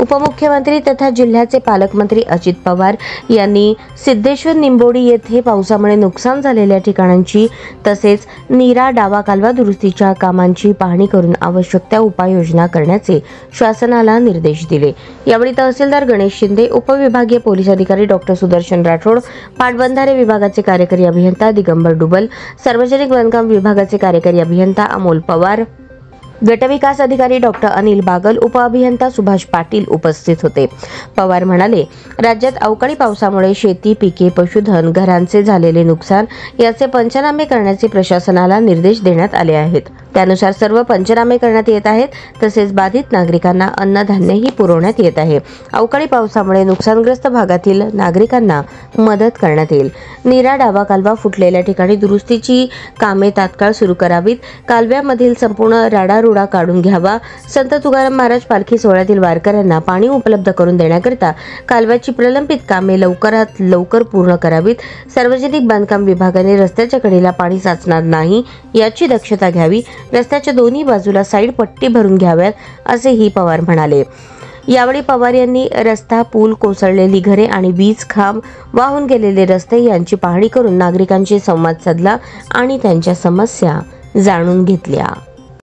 उपमुख्यमंत्री तथा जिल्ह्याचे पालकमंत्री अजित पवार यांनी सिद्धेश्वर निंबोडी येथे पावसामुळे नुकसान झालेल्या ठिकाणांची तसेच नीरा डावा कालवा दुरुस्तीच्या कामांची पाहणी करून आवश्यक त्या उपाययोजना करण्याचे शासनाला निर्देश दिले। यावेळी तहसीलदार गणेश शिंदे, उपविभागीय पोलीस अधिकारी डॉक्टर सुदर्शन राठोड, पाटबंधारे विभागाचे कार्यकारी अभियंता दिगंबर डुबल, सार्वजनिक बांधकाम विभागाचे कार्यकारी अभियंता अमोल पवार, गटविकास अधिकारी डॉक्टर अनिल बागल, उपअभियंता सुभाष पाटील उपस्थित होते। पवार म्हणाले, राज्यात अवकाळी पावसामुळे शेती, पिके, पशुधन, घरांचे झालेले नुकसान याचे पंचनामे करण्याचे प्रशासनाला निर्देश देण्यात आले आहेत। त्यानुसार सर्व पंचनामे करण्यात येत आहेत। तसेच बाधित नागरिकांना अन्नधान्यही पुरवण्यात येत आहे। अवकाळी पावसामुळे नुकसानग्रस्त भागातील नागरिकांना मदत करण्यात येईल। नीरा डावा कालवा फुटलेल्या ठिकाणी दुरुस्तीची कामे तात्काळ सुरू करावीत। कालव्यामधील संपूर्ण राडारुडा काढून घ्यावा। संत तुकाराम महाराज पालखी सोहळ्यातील वारकऱ्यांना पाणी उपलब्ध करून देण्याकरिता कालव्याची प्रलंबित कामे लवकरात लवकर पूर्ण करावीत। सार्वजनिक बांधकाम विभागाने रस्त्याच्या कडेला पाणी साचणार नाही याची दक्षता घ्यावी। रस्त्याच्या दोन्ही बाजूला साईड पट्टी भरून घ्याव्यात असेही पवार म्हणाले। यावेळी पवार यांनी रस्ता, पूल, कोसळलेली घरे आणि वीज खांब, वाहून गेलेले रस्ते यांची पाहणी करून नागरिकांशी संवाद साधला आणि त्यांच्या समस्या जाणून घेतल्या।